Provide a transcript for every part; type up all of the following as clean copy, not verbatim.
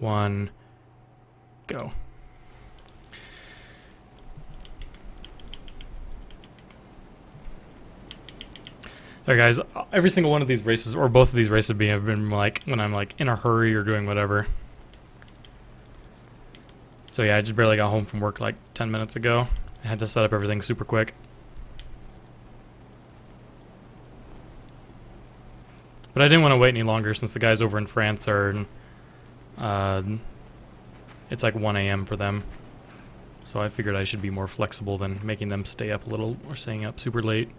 1, go. Alright guys, every single one of these races, or both of these races have been like when I'm like in a hurry or doing whatever. So yeah, I just barely got home from work like 10 minutes ago. I had to set up everything super quick. But I didn't want to wait any longer since the guys over in France are, it's like 1 a.m. for them. So I figured I should be more flexible than making them stay up a little or staying up super late.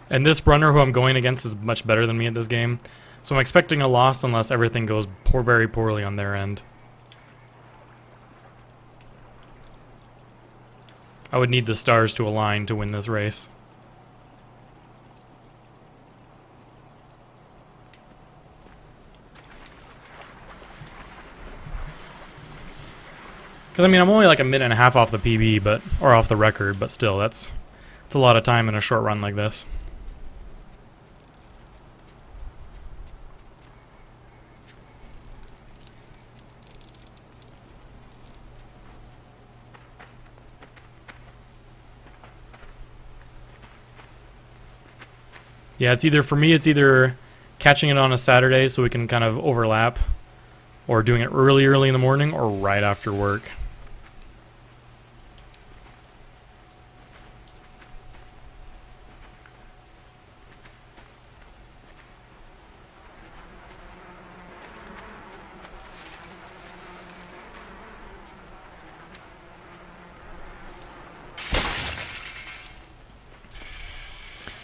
And this runner who I'm going against is much better than me at this game. So I'm expecting a loss unless everything goes very poorly on their end. I would need the stars to align to win this race. Because I mean, I'm only like a minute and a half off the PB, or off the record, but still, that's a lot of time in a short run like this. Yeah, it's either, for me, it's either catching it on a Saturday so we can kind of overlap, or doing it really early in the morning, or right after work.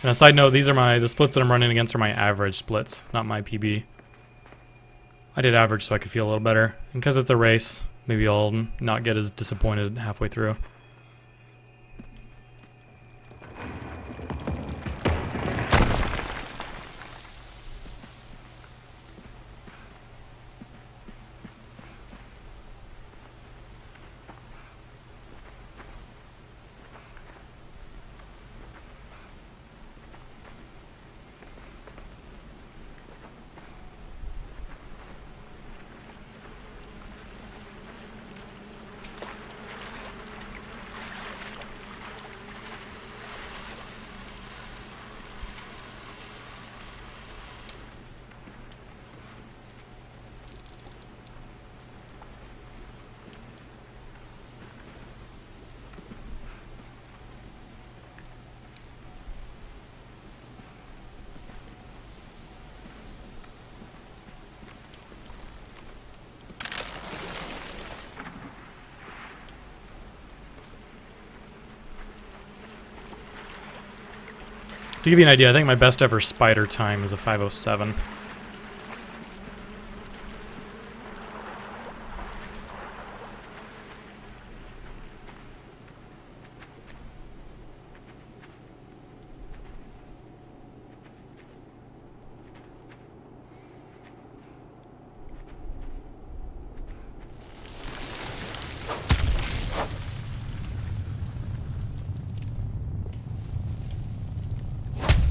And a side note, these are the splits that I'm running against are my average splits, not my PB. I did average so I could feel a little better. And because it's a race, maybe I'll not get as disappointed halfway through. To give you an idea, I think my best ever spider time is a 5:07.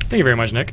Thank you very much, Nick.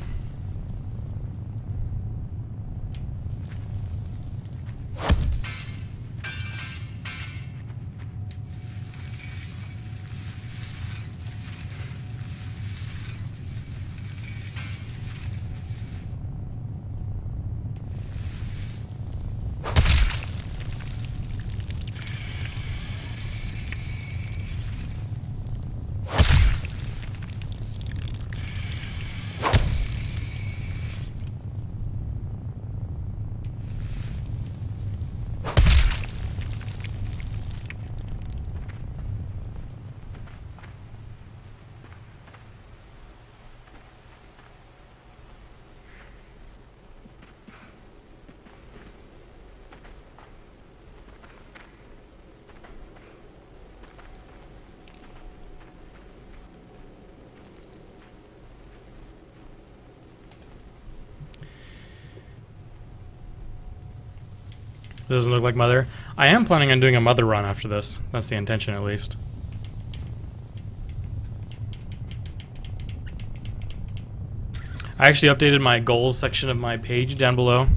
Doesn't look like Mother. I am planning on doing a Mother run after this. That's the intention, at least. I actually updated my goals section of my page down below.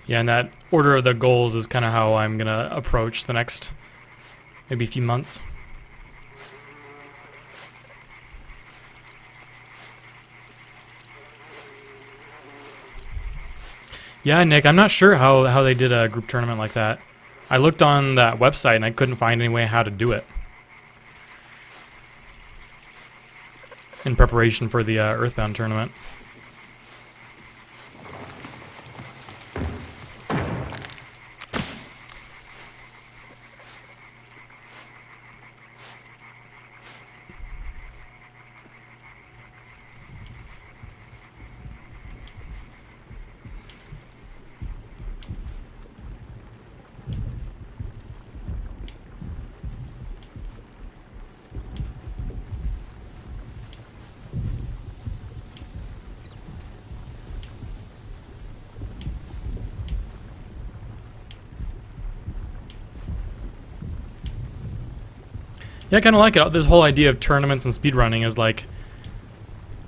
Yeah, and that order of the goals is kind of how I'm going to approach the next maybe few months. Yeah, Nick, I'm not sure how they did a group tournament like that. I looked on that website and I couldn't find any way how to do it in preparation for the Earthbound tournament. Yeah, I kind of like it. This whole idea of tournaments and speedrunning is like,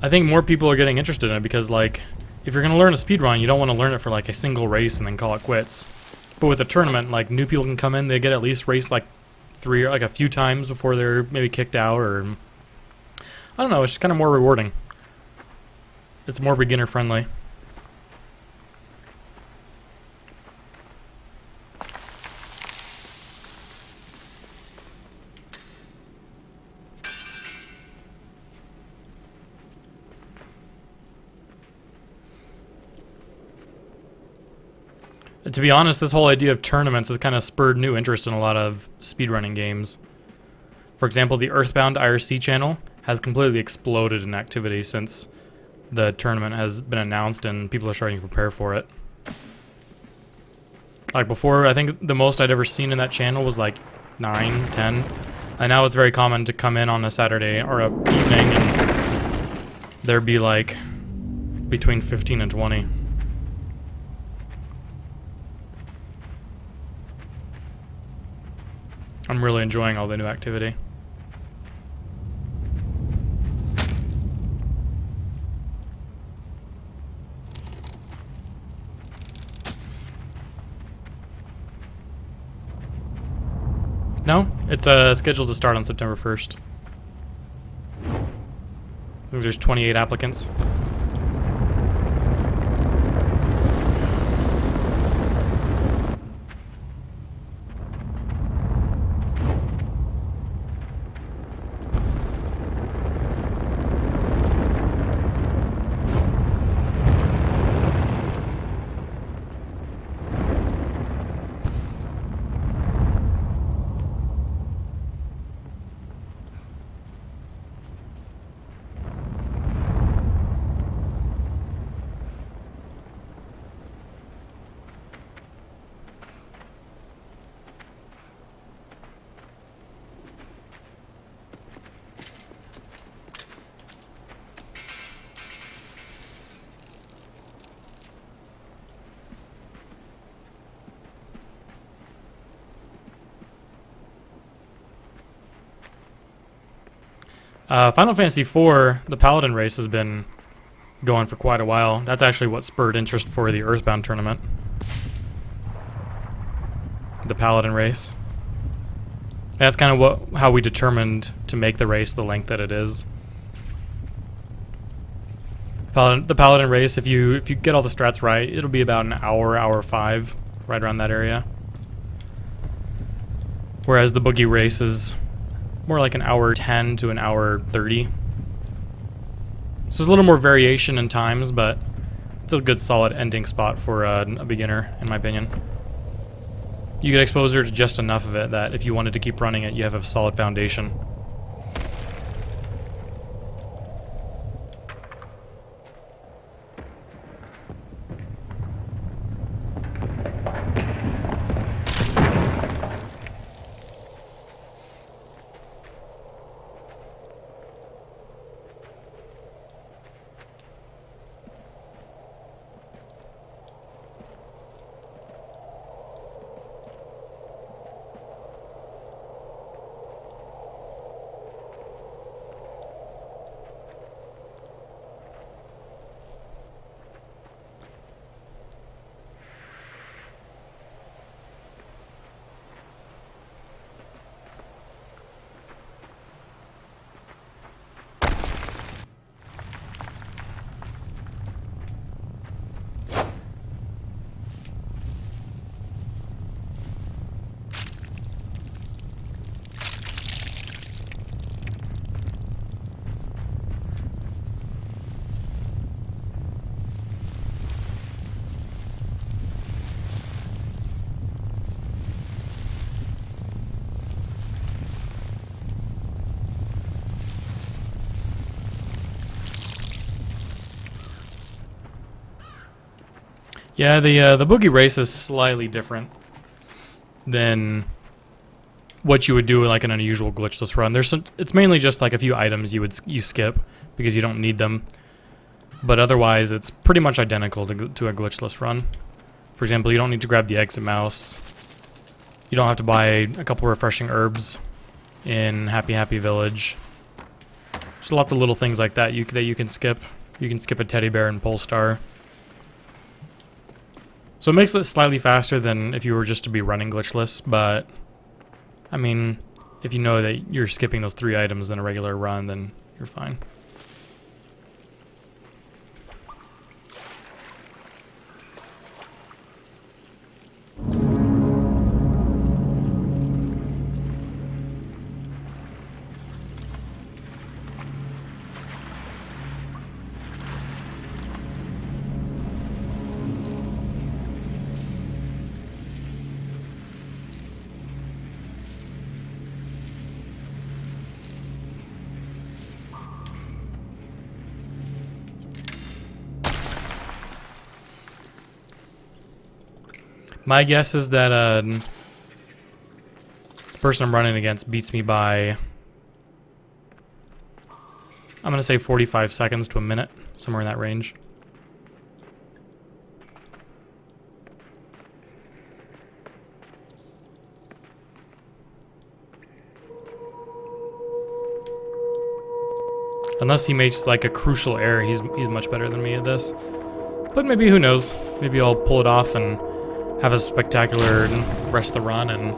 I think more people are getting interested in it because, like, if you're going to learn a speedrun, you don't want to learn it for like a single race and then call it quits. But with a tournament, like, new people can come in, they get at least race like a few times before they're maybe kicked out, or I don't know, it's just kind of more rewarding. It's more beginner friendly. To be honest, this whole idea of tournaments has kind of spurred new interest in a lot of speedrunning games. For example, the Earthbound IRC channel has completely exploded in activity since the tournament has been announced and people are starting to prepare for it. Like before, I think the most I'd ever seen in that channel was like 9, 10. And now it's very common to come in on a Saturday or a evening and there'd be like between 15 and 20. I'm really enjoying all the new activity. No, it's scheduled to start on September 1st. I think there's 28 applicants. Final Fantasy IV, the Paladin race has been going for quite a while. That's actually what spurred interest for the Earthbound tournament. The Paladin race. That's kind of how we determined to make the race the length that it is. The Paladin race, if you get all the strats right, it'll be about an hour, hour 5, right around that area. Whereas the Boogie race is more like an hour 10 to an hour 30. So there's a little more variation in times, but it's a good solid ending spot for a beginner, in my opinion. You get exposure to just enough of it that if you wanted to keep running it, you have a solid foundation. Yeah, the boogie race is slightly different than what you would do like an unusual glitchless run. It's mainly just like a few items you skip because you don't need them, but otherwise it's pretty much identical to a glitchless run. For example, you don't need to grab the exit mouse. You don't have to buy a couple refreshing herbs in Happy Village. Just lots of little things like that you can skip. You can skip a teddy bear in Polestar. So it makes it slightly faster than if you were just to be running glitchless, but I mean, if you know that you're skipping those 3 items in a regular run, then you're fine. My guess is that the person I'm running against beats me by, I'm going to say 45 seconds to a minute, somewhere in that range. Unless he makes like a crucial error, he's much better than me at this. But maybe, who knows? Maybe I'll pull it off and have a spectacular rest of the run, and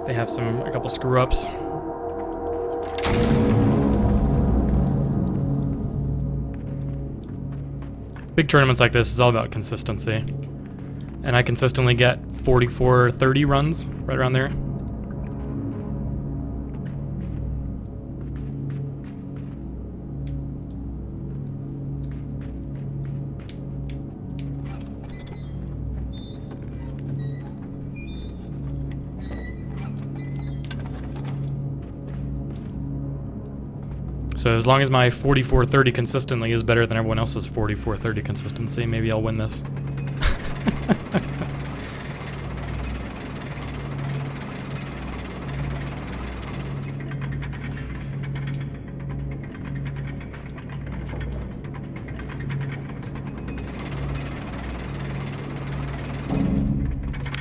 they have a couple screw ups. Big tournaments like this is all about consistency, and I consistently get 44-30 runs right around there. So as long as my 44-30 consistently is better than everyone else's 44-30 consistency, maybe I'll win this.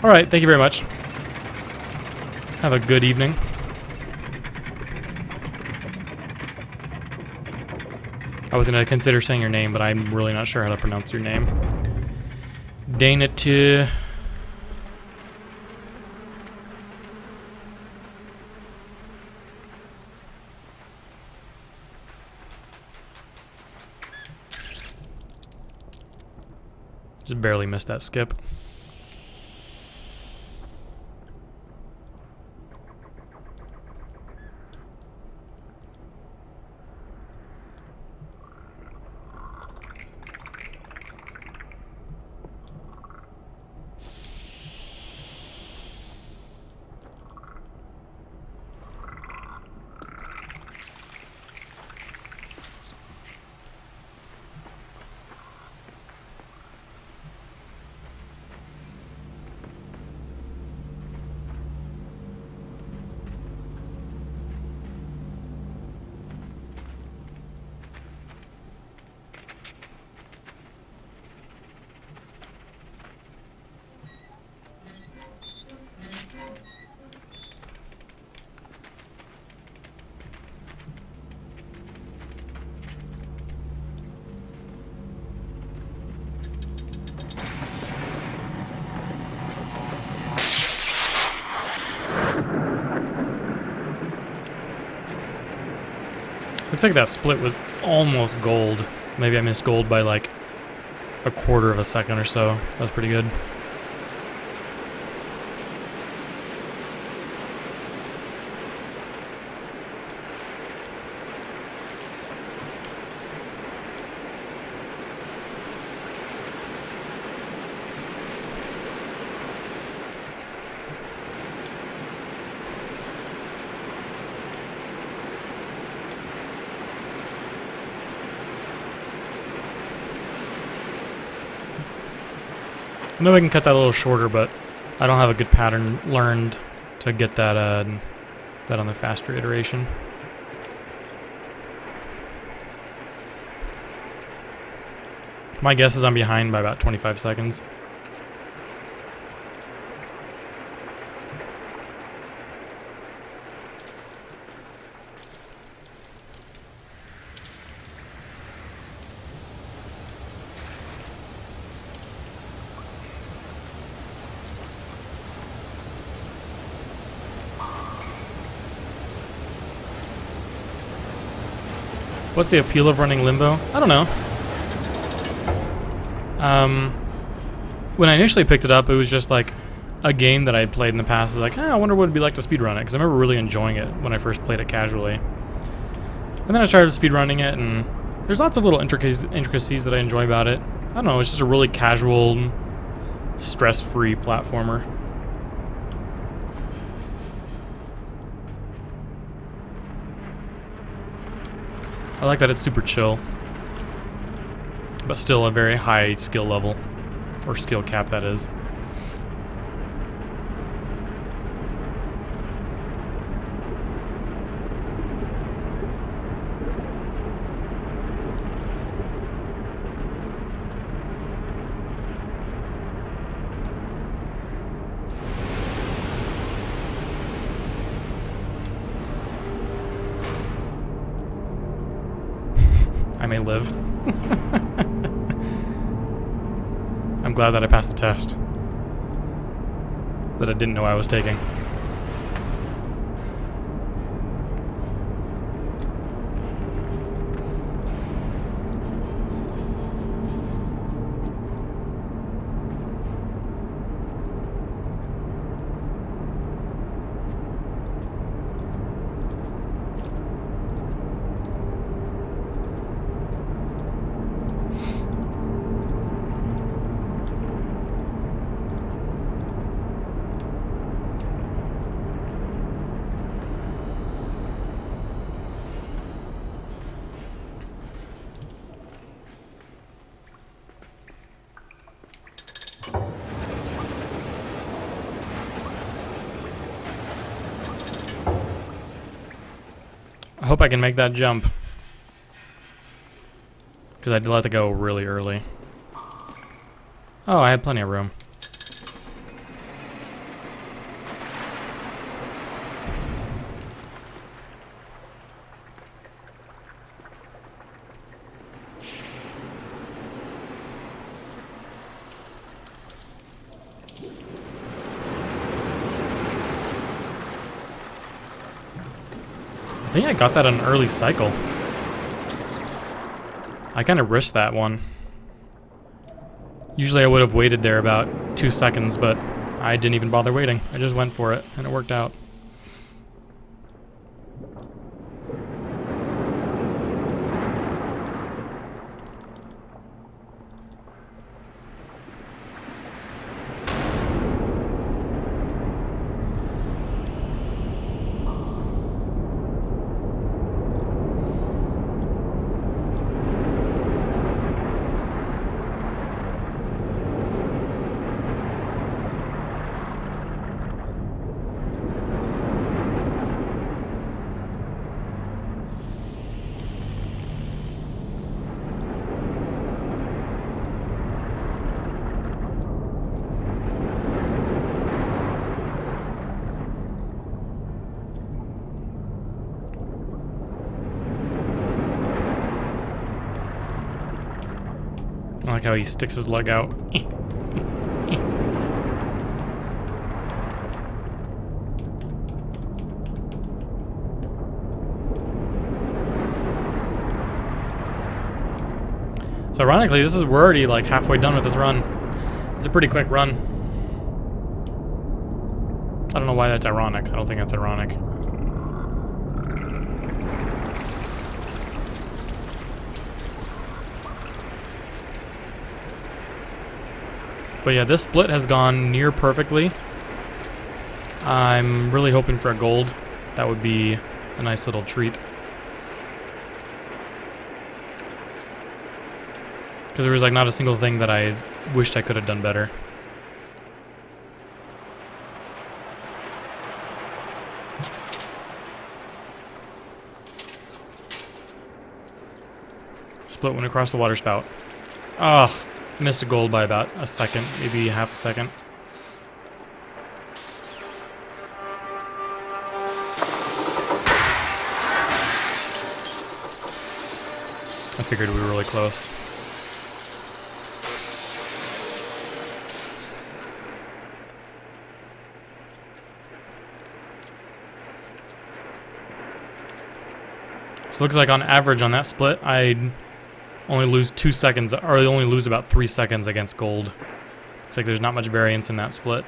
Alright, thank you very much. Have a good evening. I was going to consider saying your name, but I'm really not sure how to pronounce your name. Dainatu. Just barely missed that skip. Looks like that split was almost gold. Maybe I missed gold by like a quarter of a second or so. That was pretty good. I know I can cut that a little shorter, but I don't have a good pattern learned to get that that on the faster iteration. My guess is I'm behind by about 25 seconds. What's the appeal of running Limbo? I don't know. When I initially picked it up, it was just like a game that I had played in the past. I was like, I wonder what it'd be like to speedrun it, because I remember really enjoying it when I first played it casually. And then I started speedrunning it, and there's lots of little intricacies that I enjoy about it. I don't know, it's just a really casual, stress-free platformer. I like that it's super chill, but still a very high skill level, or skill cap that is. I may live. I'm glad that I passed the test that I didn't know I was taking. I hope I can make that jump, because I did let it go really early. Oh, I had plenty of room. I think I got that on an early cycle. I kind of risked that one. Usually I would have waited there about 2 seconds, but I didn't even bother waiting. I just went for it, and it worked out. I like how he sticks his leg out. So ironically, we're already like halfway done with this run. It's a pretty quick run. I don't know why that's ironic. I don't think that's ironic. But yeah, this split has gone near perfectly. I'm really hoping for a gold. That would be a nice little treat. Because there was like not a single thing that I wished I could have done better. Split went across the water spout. Oh, missed a gold by about a second, maybe half a second. I figured we were really close. So it looks like on average on that split, I only lose 2 seconds, or I only lose about 3 seconds against gold. Looks like there's not much variance in that split.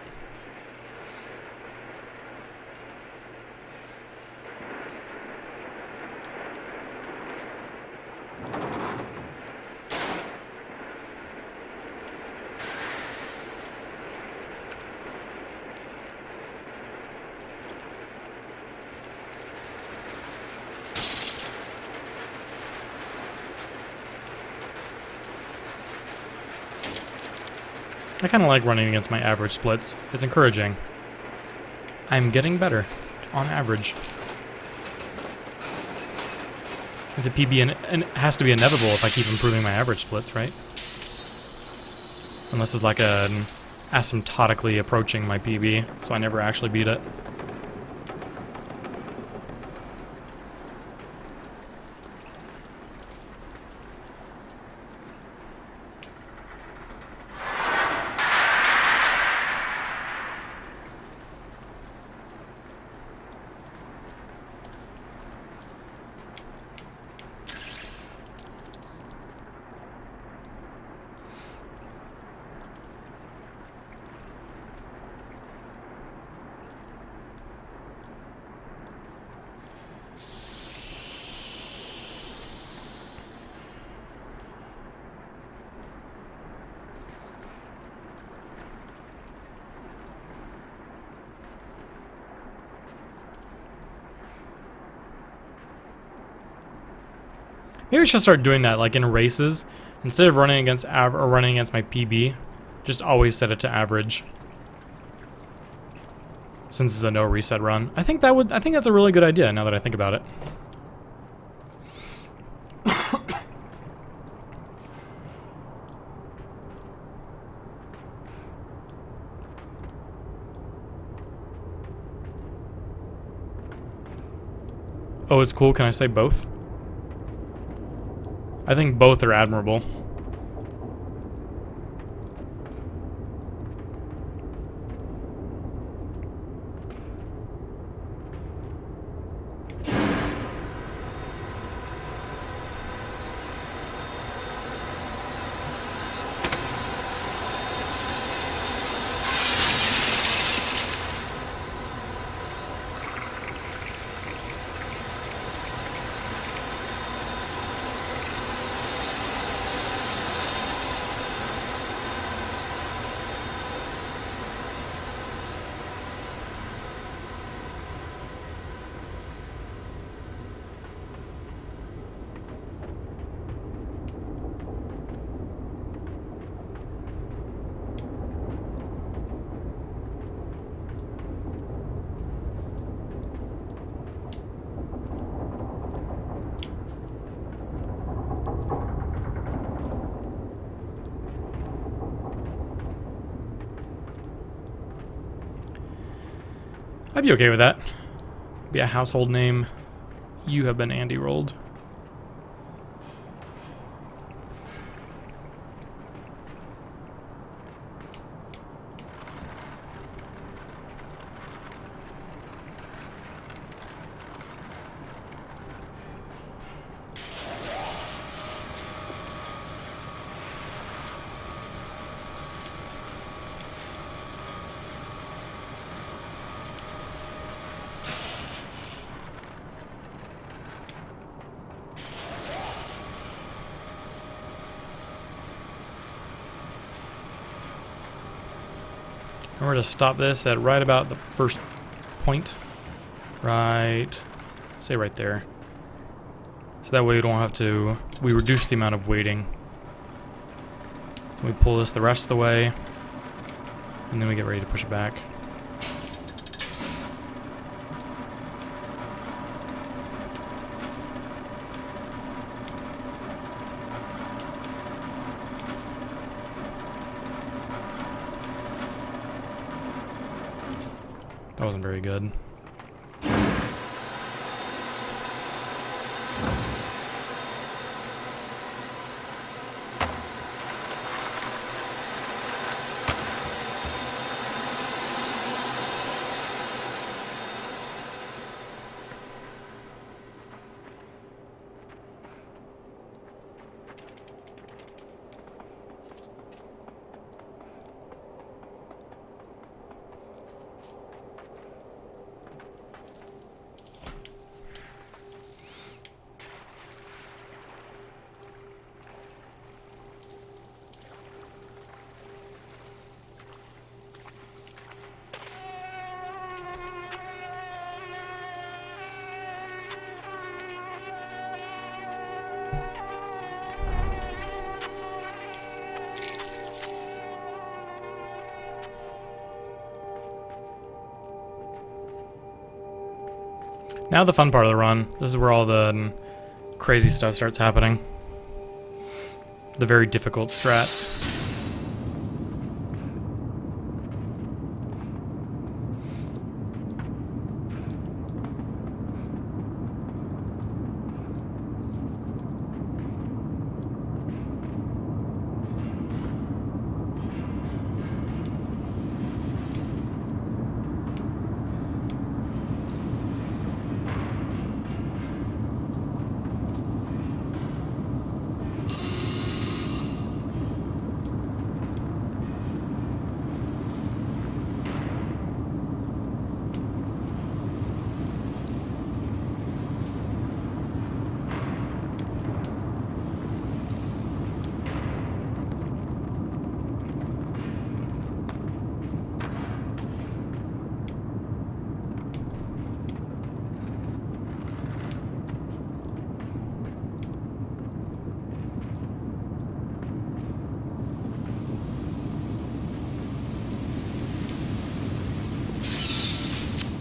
I kind of like running against my average splits. It's encouraging. I'm getting better, on average. It's a PB and it has to be inevitable if I keep improving my average splits, right? Unless it's like an asymptotically approaching my PB, so I never actually beat it. Maybe I should start doing that, like in races. Instead of running against my PB, just always set it to average. Since it's a no reset run. I think that's a really good idea now that I think about it. Oh, it's cool. Can I say both? I think both are admirable. I'd be okay with that. Be a household name. You have been Andy rolled. we're going to stop this at right about the first point. Right, say right there. So that way we don't have to, we reduce the amount of waiting. We pull this the rest of the way, and then we get ready to push it back. That wasn't very good. Now the fun part of the run. This is where all the crazy stuff starts happening. The very difficult strats.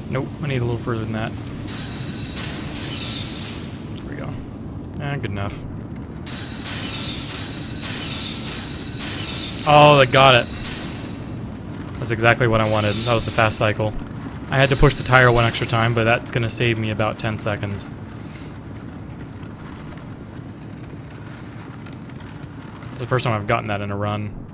Nope, I need a little further than that. There we go. Good enough. Oh, I got it. That's exactly what I wanted. That was the fast cycle. I had to push the tire one extra time, but that's going to save me about 10 seconds. It's the first time I've gotten that in a run.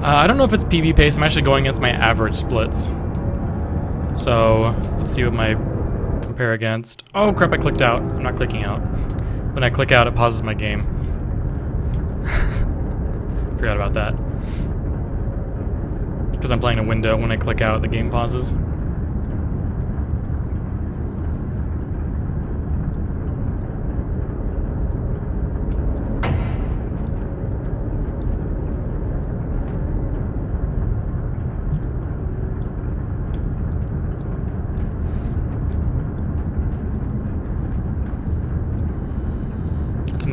I don't know if it's PB pace. I'm actually going against my average splits. So, let's see what my compare against. Oh crap, I clicked out. I'm not clicking out. When I click out, it pauses my game. Forgot about that. Because I'm playing a window. When I click out, the game pauses.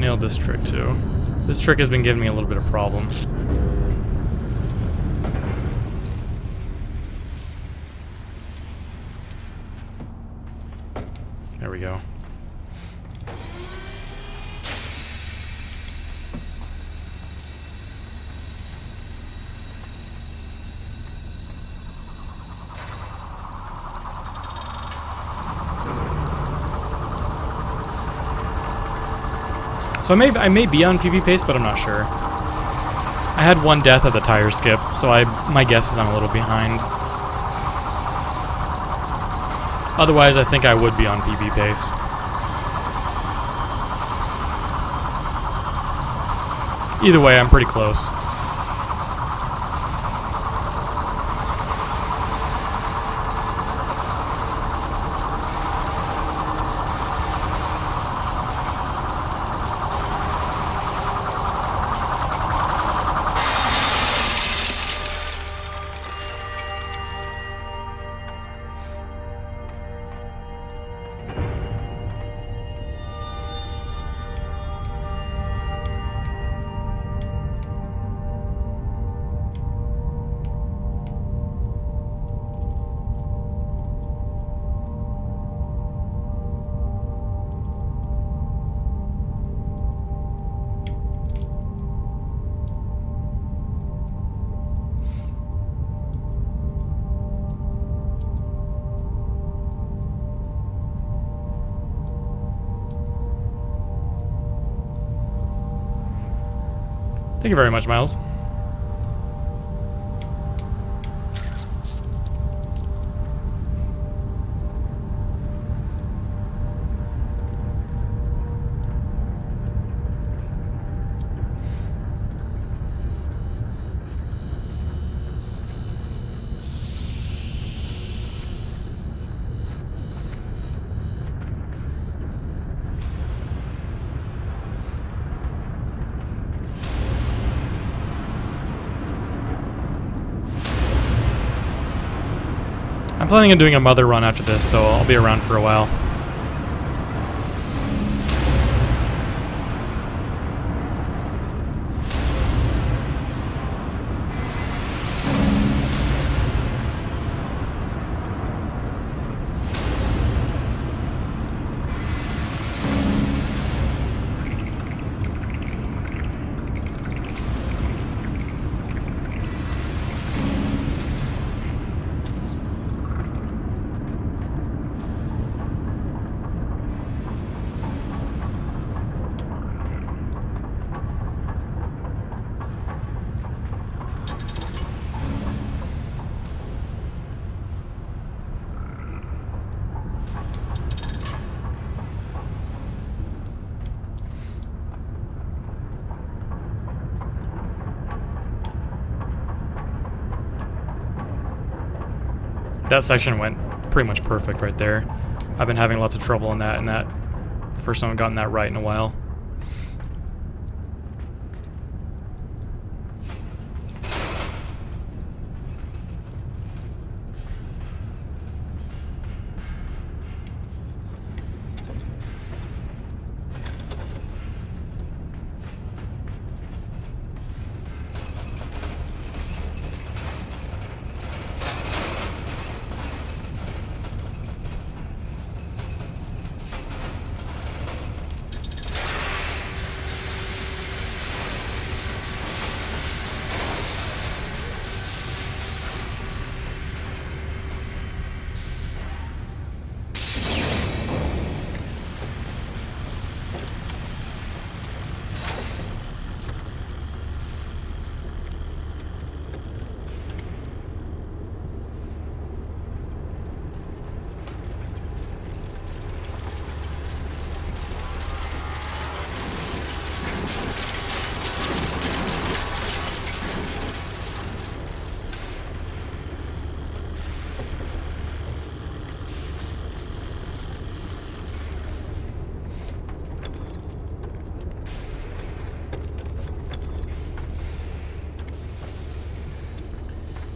nailed this trick too. This trick has been giving me a little bit of problem. There we go. So I may be on PB pace, but I'm not sure. I had one death at the tire skip, so my guess is I'm a little behind. Otherwise, I think I would be on PB pace. Either way, I'm pretty close. Thank you very much, Miles. I'm planning on doing a mother run after this, so I'll be around for a while. That section went pretty much perfect right there. I've been having lots of trouble in that, and that first time I've gotten that right in a while.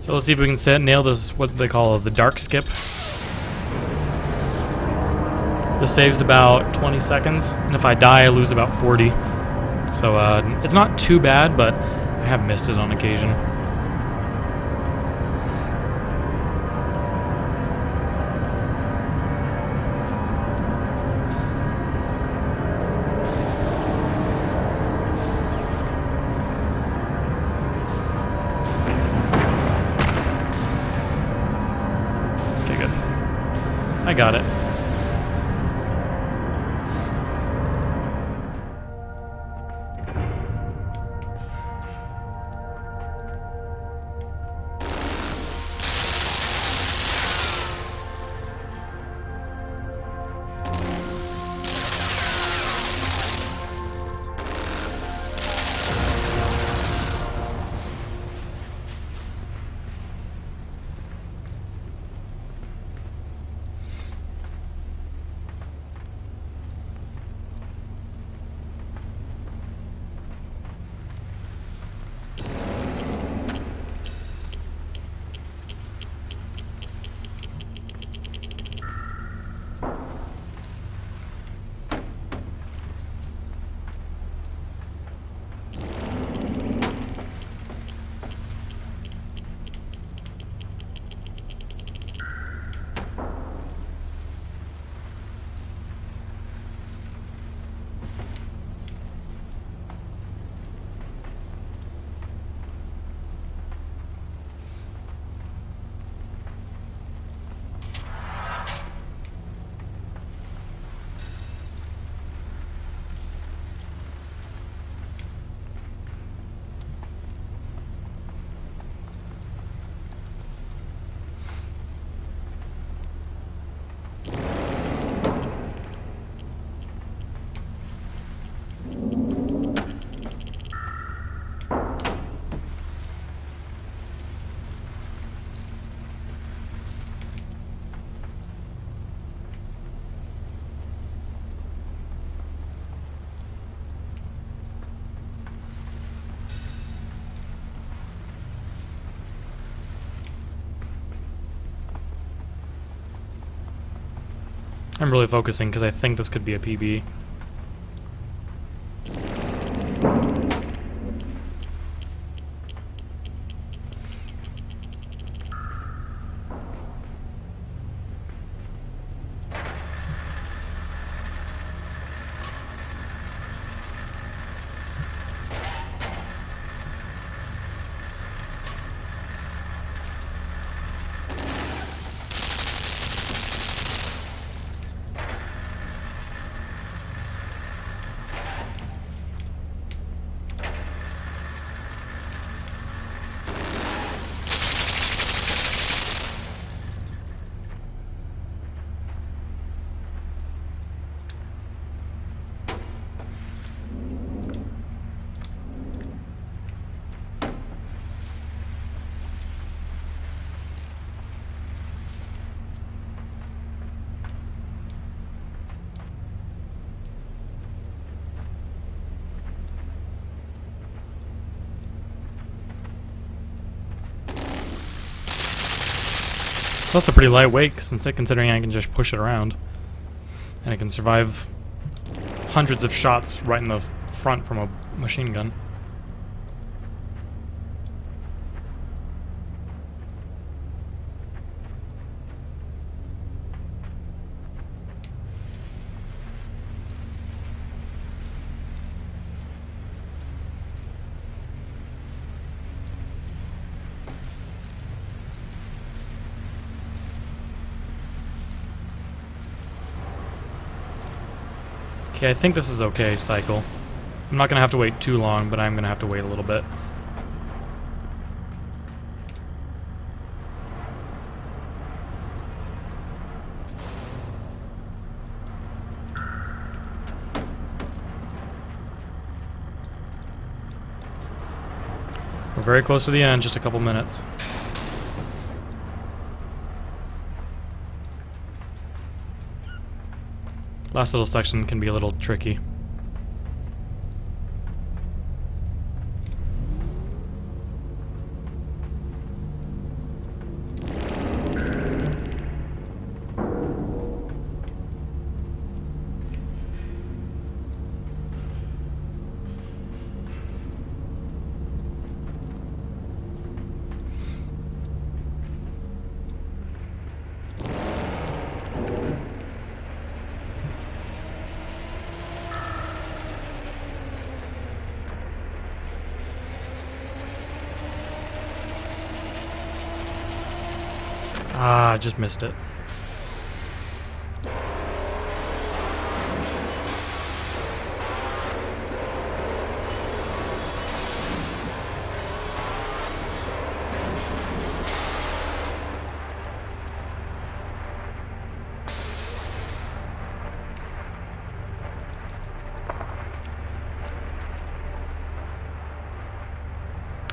So let's see if we can nail this, what they call the dark skip. This saves about 20 seconds, and if I die, I lose about 40. So it's not too bad, but I have missed it on occasion. I got it. I'm really focusing because I think this could be a PB. It's also pretty lightweight, considering I can just push it around. And it can survive hundreds of shots right in the front from a machine gun. Okay, I think this is okay, cycle. I'm not gonna have to wait too long, but I'm gonna have to wait a little bit. We're very close to the end, just a couple minutes. Last little section can be a little tricky. Ah, I just missed it.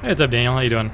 Hey, what's up, Daniel? How you doing?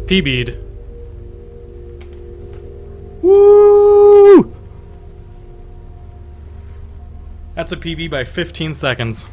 PB'd. Woo! That's a PB by 15 seconds.